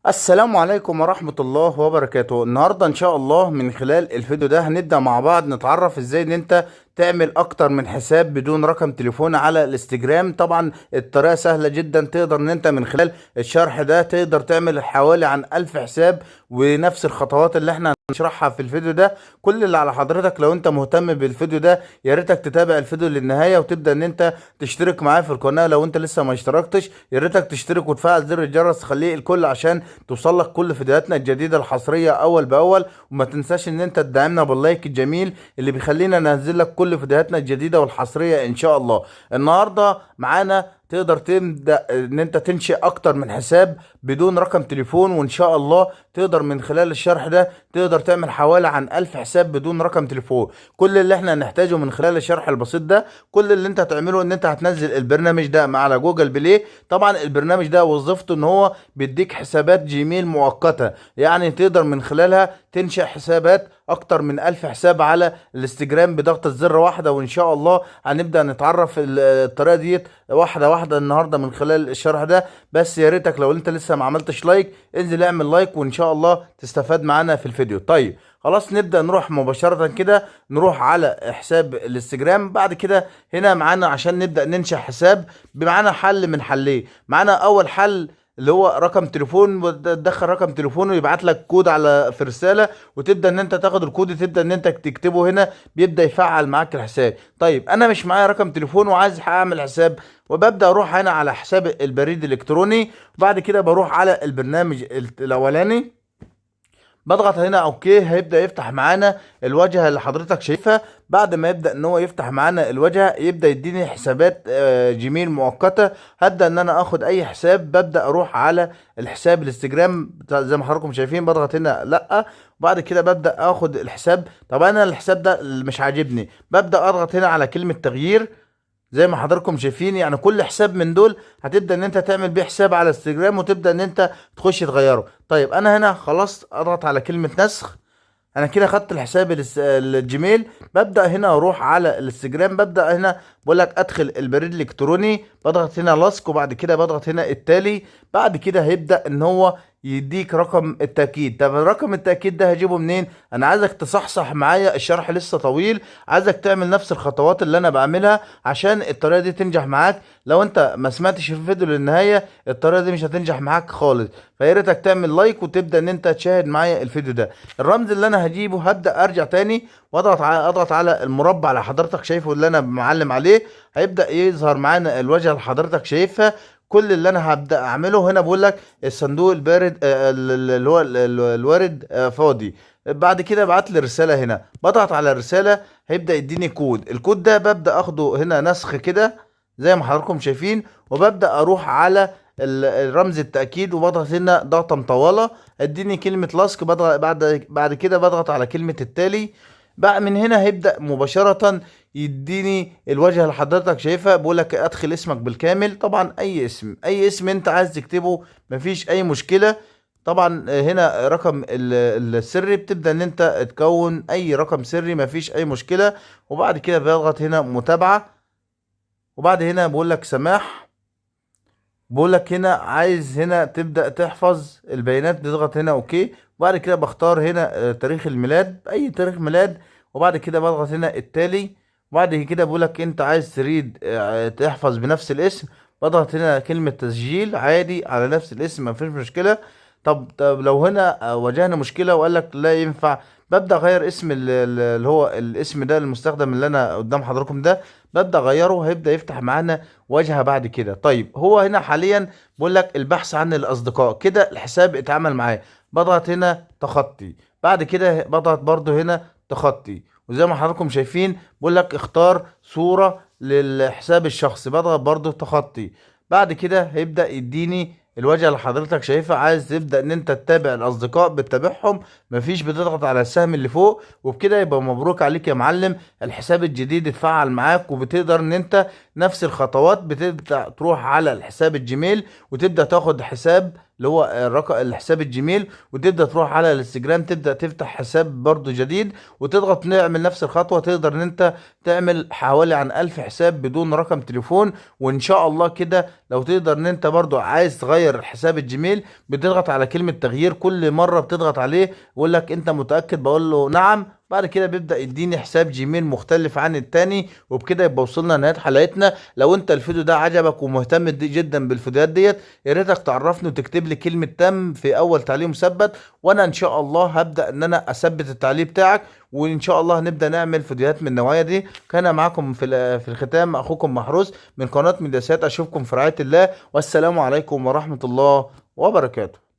السلام عليكم ورحمة الله وبركاته. النهاردة ان شاء الله من خلال الفيديو ده هنبدأ مع بعض نتعرف ازاي ان انت تعمل اكتر من حساب بدون رقم تليفون على الانستجرام. طبعا الطريقة سهلة جدا، تقدر ان انت من خلال الشرح ده تقدر تعمل حوالي عن 1000 حساب، ونفس الخطوات اللي احنا هنشرحها في الفيديو ده. كل اللي على حضرتك لو انت مهتم بالفيديو ده يا ريتك تتابع الفيديو للنهاية، وتبدأ ان انت تشترك معايا في القناة. لو انت لسه ما اشتركتش يا ريتك تشترك وتفعل زر الجرس تخليه الكل عشان توصل لك كل فيديوهاتنا الجديدة الحصرية اول باول. وما تنساش ان انت تدعمنا باللايك الجميل اللي بيخلينا ننزل لك كل فيديوهاتنا الجديدة والحصرية ان شاء الله. النهاردة معانا تقدر تبدأ ان انت تنشئ اكتر من حساب بدون رقم تليفون، وان شاء الله تقدر من خلال الشرح ده تقدر تعمل حوالي عن 1000 حساب بدون رقم تليفون. كل اللي احنا هنحتاجه من خلال الشرح البسيط ده، كل اللي انت هتعمله ان انت هتنزل البرنامج ده على جوجل بلاي. طبعا البرنامج ده وظيفته ان هو بيديك حسابات جيميل مؤقتة، يعني تقدر من خلالها تنشئ حسابات اكتر من 1000 حساب على الانستجرام بضغطة زر واحدة. وان شاء الله هنبدأ نتعرف الطريقة ديت واحدة واحدة النهاردة من خلال الشرح ده. بس يا ريتك لو انت لسه ما عملتش لايك انزل اعمل لايك، وان شاء الله تستفاد معانا في الفيديو. طيب خلاص نبدأ نروح مباشرة كده، نروح على حساب الانستجرام. بعد كده هنا معانا عشان نبدأ ننشئ حساب معانا حل من حلين. معانا اول حل اللي هو رقم تليفون، وتدخل رقم تليفونه ويبعت لك كود في رسالة، وتبدا ان انت تاخد الكود وتبدا ان انت تكتبه هنا، بيبدا يفعل معاك الحساب. طيب انا مش معايا رقم تليفون وعايز اعمل حساب، وببدا اروح هنا على حساب البريد الالكتروني. وبعد كده بروح على البرنامج الاولاني، بضغط هنا اوكي، هيبدا يفتح معانا الواجهه اللي حضرتك شايفها. بعد ما يبدا ان هو يفتح معانا الواجهه يبدا يديني حسابات جيميل مؤقته. هبدا ان انا اخد اي حساب، ببدا اروح على الحساب الانستجرام زي ما حضراتكم شايفين، بضغط هنا لا. وبعد كده ببدا اخد الحساب. طب انا الحساب ده مش عاجبني، ببدا اضغط هنا على كلمه تغيير زي ما حضراتكم شايفين. يعني كل حساب من دول هتبدا ان انت تعمل بيه حساب على انستجرام، وتبدا ان انت تخش تغيره. طيب انا هنا خلاص اضغط على كلمة نسخ. انا كده خدت الحساب الجيميل. ببدا هنا اروح على الانستجرام، ببدا هنا بقول لك ادخل البريد الالكتروني، بضغط هنا لاسك، وبعد كده بضغط هنا التالي. بعد كده هيبدا ان هو يديك رقم التأكيد. طب رقم التأكيد ده هجيبه منين؟ انا عايزك تصحصح معايا، الشرح لسه طويل، عايزك تعمل نفس الخطوات اللي انا بعملها عشان الطريقة دي تنجح معاك. لو انت ما سمعتش الفيديو للنهاية الطريقة دي مش هتنجح معاك خالص. فيا ريتك تعمل لايك وتبدا ان انت تشاهد معايا الفيديو ده. الرمز اللي انا هجيبه هبدا ارجع تاني واضغط اضغط على المربع اللي حضرتك شايفه اللي انا معلم عليه، هيبدا يظهر معانا الواجهه اللي حضرتك شايفها. كل اللي انا هبدا اعمله هنا بقول لك الصندوق البارد اللي هو الوارد فاضي. بعد كده بعت لي رساله، هنا بضغط على الرساله هيبدا يديني كود. الكود ده ببدا اخده هنا نسخ كده زي ما حضراتكم شايفين، وببدا اروح على الرمز التأكيد وبضغط هنا ضغطة مطولة، اديني كلمة لاسك. بضغط بعد كده بضغط على كلمة التالي. بقى من هنا هيبدأ مباشرة يديني الواجهة اللي حضرتك شايفها، بيقول لك ادخل اسمك بالكامل. طبعا اي اسم، اي اسم انت عايز تكتبه مفيش اي مشكلة. طبعا هنا رقم السري بتبدأ ان انت تكون اي رقم سري مفيش اي مشكلة. وبعد كده بضغط هنا متابعة، وبعد هنا بقول لك سماح. بقول لك هنا عايز هنا تبدأ تحفظ البيانات، تضغط هنا اوكي. وبعد كده بختار هنا تاريخ الميلاد، اي تاريخ ميلاد. وبعد كده بضغط هنا التالي. وبعد كده بقول لك انت عايز تريد تحفظ بنفس الاسم، بضغط هنا كلمة تسجيل عادي على نفس الاسم مفيش مشكلة. طب لو هنا واجهنا مشكلة وقال لك لا ينفع، ببدأ اغير اسم اللي هو الاسم ده المستخدم اللي انا قدام حضراتكم ده، ببدأ اغيره هيبدأ يفتح معانا واجهة بعد كده. طيب هو هنا حاليا بقول لك البحث عن الاصدقاء، كده الحساب اتعمل معاه. بضغط هنا تخطي، بعد كده بضغط برضو هنا تخطي. وزي ما حضراتكم شايفين بقول لك اختار صورة للحساب الشخصي، بضغط برضو تخطي. بعد كده هيبدأ يديني الواجهة اللي حضرتك شايفها. عايز تبدأ ان انت تتابع الاصدقاء بتتابعهم، مفيش، بتضغط على السهم اللي فوق. وبكده يبقى مبروك عليك يا معلم، الحساب الجديد اتفعل معاك. وبتقدر ان انت نفس الخطوات بتبدأ تروح على الحساب الجيميل وتبدأ تاخد حساب اللي هو الرقم الحساب الجيميل، وتبدا تروح على الانستجرام تبدا تفتح حساب برضو جديد، وتضغط نعمل نفس الخطوه. تقدر ان انت تعمل حوالي عن 1000 حساب بدون رقم تليفون. وان شاء الله كده لو تقدر ان انت برضو عايز تغير حساب الجيميل، بتضغط على كلمه تغيير، كل مره بتضغط عليه يقول لك انت متاكد، بقول له نعم، بعد كده بيبدأ يديني حساب جيميل مختلف عن التاني. وبكده يبقى وصلنا لنهاية حلقتنا. لو انت الفيديو ده عجبك ومهتم جدا بالفيديوهات ديت، يا ريتك تعرفني وتكتب لي كلمة تم في اول تعليق مثبت، وانا ان شاء الله هبدأ ان انا اثبت التعليق بتاعك، وان شاء الله هنبدأ نعمل فيديوهات من النوعية دي. كان معاكم في الختام اخوكم محروس من قناة ميداسات. اشوفكم في رعاية الله، والسلام عليكم ورحمة الله وبركاته.